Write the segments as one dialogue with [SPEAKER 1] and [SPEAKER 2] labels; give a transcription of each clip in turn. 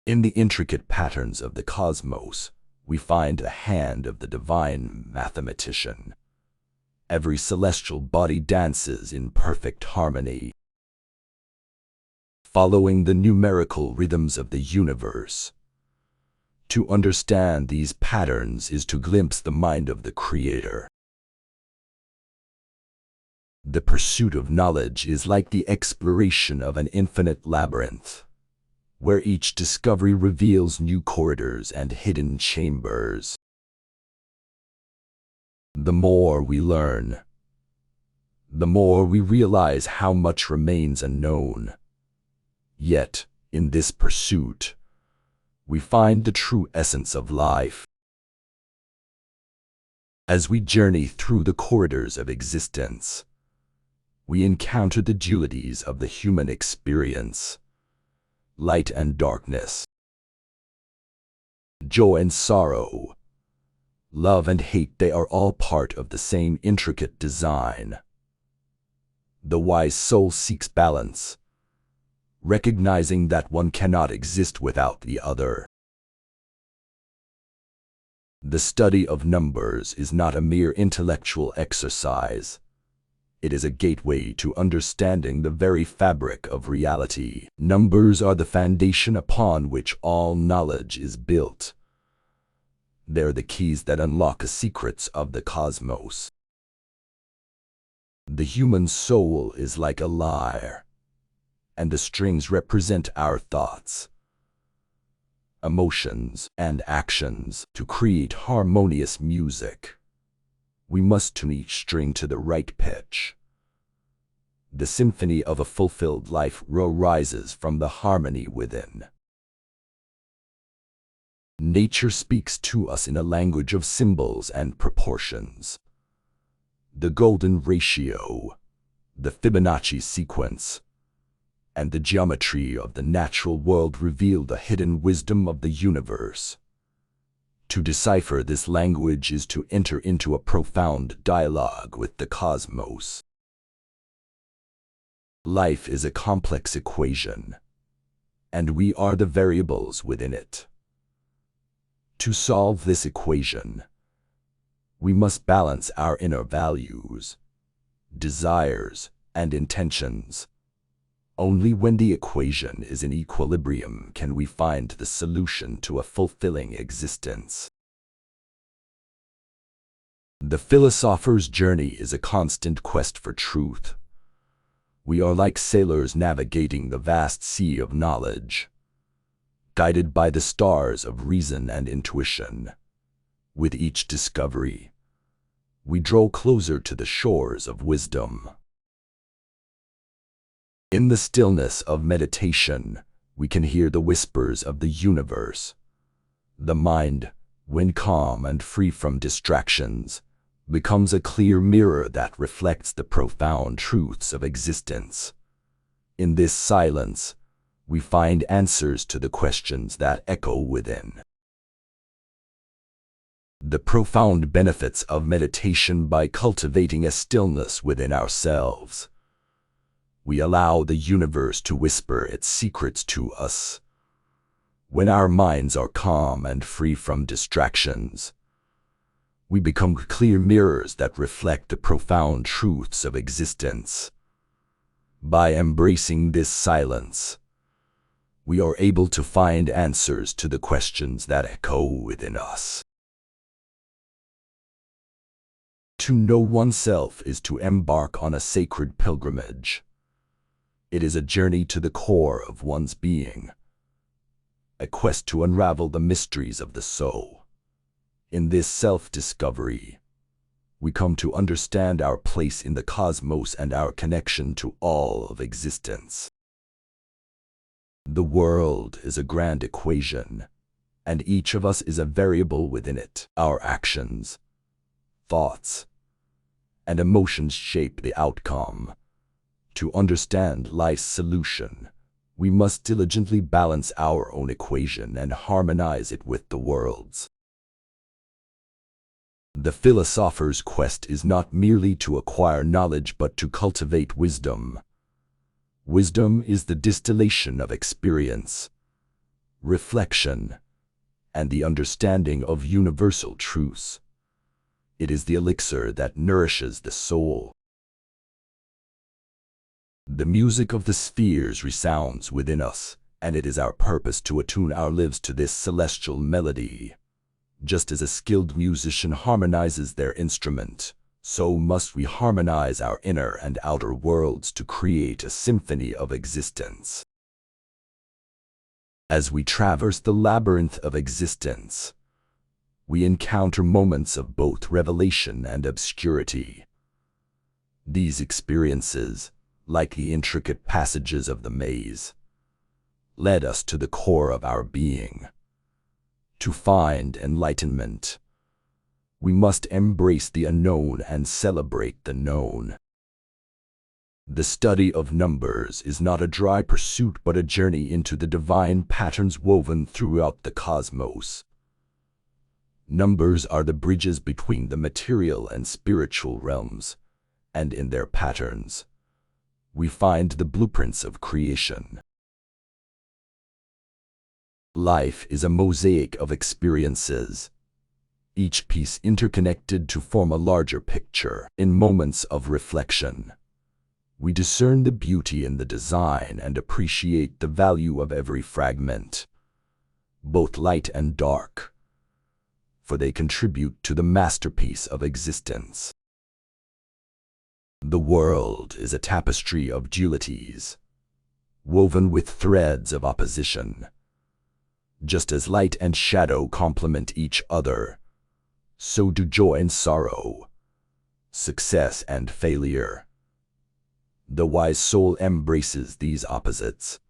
[SPEAKER 1] In the intricate patterns of the cosmos, we find the hand of the divine mathematician. Every celestial body dances in perfect harmony, following the numerical rhythms of the universe. To understand these patterns is to glimpse the mind of the Creator. The pursuit of knowledge is like the exploration of an infinite labyrinth, where each discovery reveals new corridors and hidden chambers. The more we learn, the more we realize how much remains unknown. Yet, in this pursuit, we find the true essence of life. As we journey through the corridors of existence, we encounter the dualities of the human experience, light and darkness, joy and sorrow, love and hate. They are all part of the same intricate design. The wise soul seeks balance, recognizing that one cannot exist without the other. The study of numbers is not a mere intellectual exercise. It is a gateway to understanding the very fabric of reality. Numbers are the foundation upon which all knowledge is built. They're the keys that unlock the secrets of the cosmos. The human soul is like a lyre, and the strings represent our thoughts, emotions, and actions. To create harmonious music, we must tune each string to the right pitch. The symphony of a fulfilled life rises from the harmony within. Nature speaks to us in a language of symbols and proportions. The golden ratio, the Fibonacci sequence, and the geometry of the natural world reveal the hidden wisdom of the universe. To decipher this language is to enter into a profound dialogue with the cosmos. Life is a complex equation, and we are the variables within it. To solve this equation, we must balance our inner values, desires, and intentions. Only when the equation is in equilibrium can we find the solution to a fulfilling existence. The philosopher's journey is a constant quest for truth. We are like sailors navigating the vast sea of knowledge, guided by the stars of reason and intuition. With each discovery, we draw closer to the shores of wisdom. In the stillness of meditation, we can hear the whispers of the universe. The mind, when calm and free from distractions, becomes a clear mirror that reflects the profound truths of existence. In this silence, we find answers to the questions that echo within. The profound benefits of meditation. By cultivating a stillness within ourselves, we allow the universe to whisper its secrets to us. When our minds are calm and free from distractions, we become clear mirrors that reflect the profound truths of existence. By embracing this silence, we are able to find answers to the questions that echo within us. To know oneself is to embark on a sacred pilgrimage. It is a journey to the core of one's being, a quest to unravel the mysteries of the soul. In this self-discovery, we come to understand our place in the cosmos and our connection to all of existence. The world is a grand equation, and each of us is a variable within it. Our actions, thoughts, and emotions shape the outcome. To understand life's solution, we must diligently balance our own equation and harmonize it with the world's. The philosopher's quest is not merely to acquire knowledge but to cultivate wisdom. Wisdom is the distillation of experience, reflection, and the understanding of universal truths. It is the elixir that nourishes the soul. The music of the spheres resounds within us, and it is our purpose to attune our lives to this celestial melody. Just as a skilled musician harmonizes their instrument, so must we harmonize our inner and outer worlds to create a symphony of existence. As we traverse the labyrinth of existence, we encounter moments of both revelation and obscurity. These experiences, like the intricate passages of the maze, led us to the core of our being. To find enlightenment, we must embrace the unknown and celebrate the known. The study of numbers is not a dry pursuit but a journey into the divine patterns woven throughout the cosmos. Numbers are the bridges between the material and spiritual realms, and in their patterns, we find the blueprints of creation. Life is a mosaic of experiences, each piece interconnected to form a larger picture. In moments of reflection, we discern the beauty in the design and appreciate the value of every fragment, both light and dark, for they contribute to the masterpiece of existence. The world is a tapestry of dualities, woven with threads of opposition. Just as light and shadow complement each other, so do joy and sorrow, success and failure. The wise soul embraces these opposites,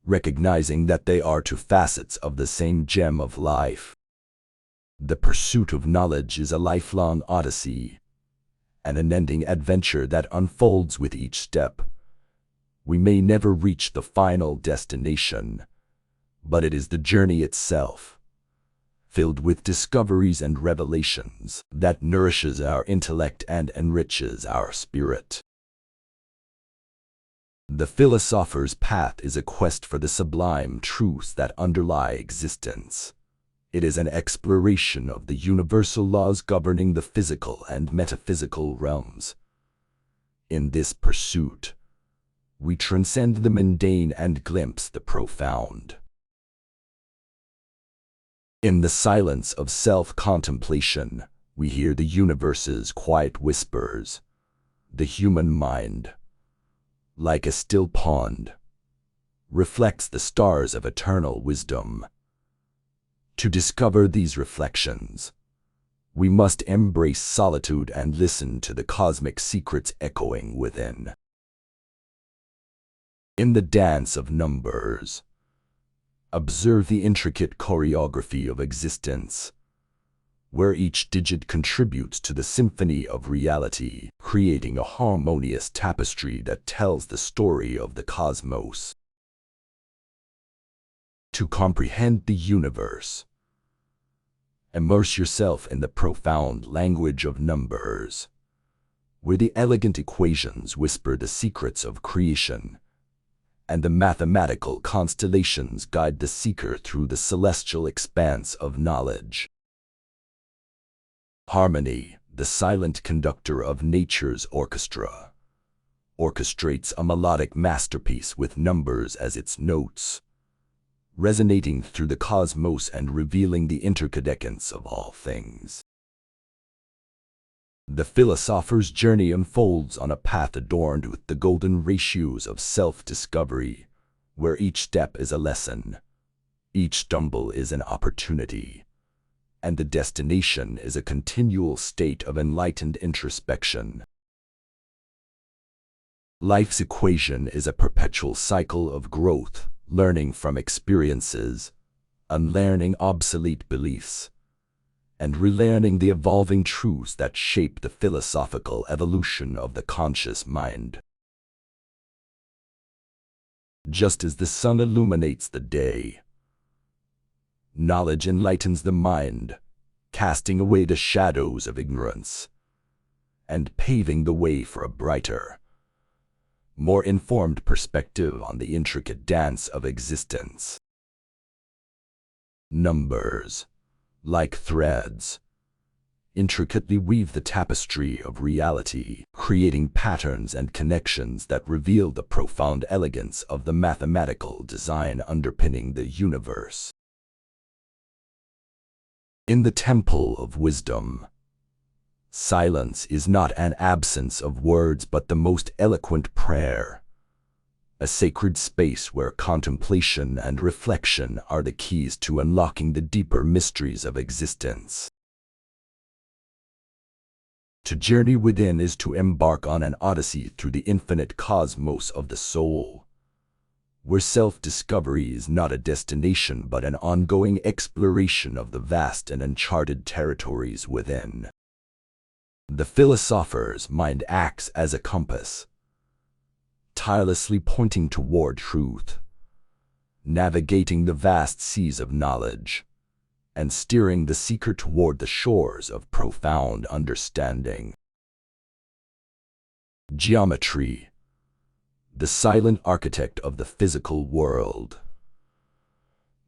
[SPEAKER 1] recognizing that they are two facets of the same gem of life. The pursuit of knowledge is a lifelong odyssey, an unending adventure that unfolds with each step. We may never reach the final destination, but it is the journey itself, filled with discoveries and revelations, that nourishes our intellect and enriches our spirit. The philosopher's path is a quest for the sublime truths that underlie existence. It is an exploration of the universal laws governing the physical and metaphysical realms. In this pursuit, we transcend the mundane and glimpse the profound. In the silence of self-contemplation, we hear the universe's quiet whispers. The human mind, like a still pond, reflects the stars of eternal wisdom. To discover these reflections, we must embrace solitude and listen to the cosmic secrets echoing within. In the dance of numbers, observe the intricate choreography of existence, where each digit contributes to the symphony of reality, creating a harmonious tapestry that tells the story of the cosmos. To comprehend the universe, immerse yourself in the profound language of numbers, where the elegant equations whisper the secrets of creation, and the mathematical constellations guide the seeker through the celestial expanse of knowledge. Harmony, the silent conductor of nature's orchestra, orchestrates a melodic masterpiece with numbers as its notes, resonating through the cosmos and revealing the interconnections of all things. The philosopher's journey unfolds on a path adorned with the golden ratios of self-discovery, where each step is a lesson, each stumble is an opportunity, and the destination is a continual state of enlightened introspection. Life's equation is a perpetual cycle of growth, learning from experiences, unlearning obsolete beliefs, and relearning the evolving truths that shape the philosophical evolution of the conscious mind. Just as the sun illuminates the day, knowledge enlightens the mind, casting away the shadows of ignorance, and paving the way for a brighter, more informed perspective on the intricate dance of existence. Numbers, like threads, intricately weave the tapestry of reality, creating patterns and connections that reveal the profound elegance of the mathematical design underpinning the universe. In the Temple of Wisdom, silence is not an absence of words but the most eloquent prayer, a sacred space where contemplation and reflection are the keys to unlocking the deeper mysteries of existence. To journey within is to embark on an odyssey through the infinite cosmos of the soul, where self-discovery is not a destination but an ongoing exploration of the vast and uncharted territories within. The philosopher's mind acts as a compass, tirelessly pointing toward truth, navigating the vast seas of knowledge, and steering the seeker toward the shores of profound understanding. Geometry, the silent architect of the physical world,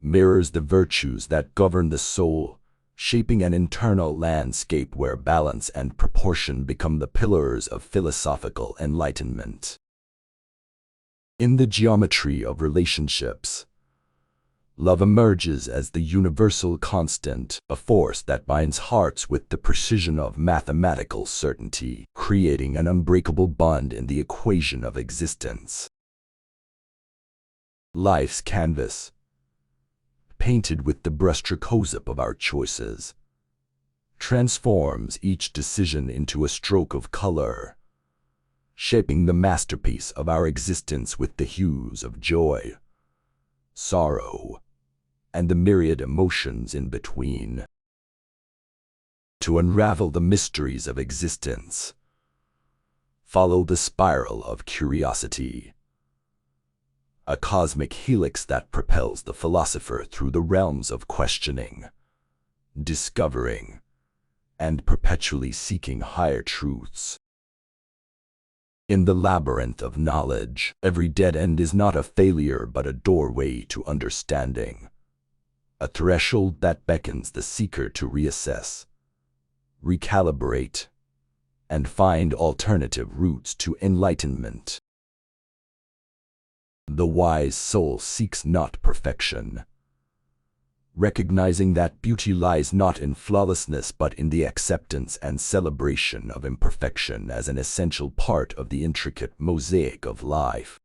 [SPEAKER 1] mirrors the virtues that govern the soul, shaping an internal landscape where balance and proportion become the pillars of philosophical enlightenment. In the geometry of relationships, love emerges as the universal constant, a force that binds hearts with the precision of mathematical certainty, creating an unbreakable bond in the equation of existence. Life's canvas, painted with the brushstrokes of our choices, transforms each decision into a stroke of color, shaping the masterpiece of our existence with the hues of joy, sorrow, and the myriad emotions in between. To unravel the mysteries of existence, follow the spiral of curiosity, a cosmic helix that propels the philosopher through the realms of questioning, discovering, and perpetually seeking higher truths. In the labyrinth of knowledge, every dead end is not a failure but a doorway to understanding, a threshold that beckons the seeker to reassess, recalibrate, and find alternative routes to enlightenment. The wise soul seeks not perfection, recognizing that beauty lies not in flawlessness but in the acceptance and celebration of imperfection as an essential part of the intricate mosaic of life.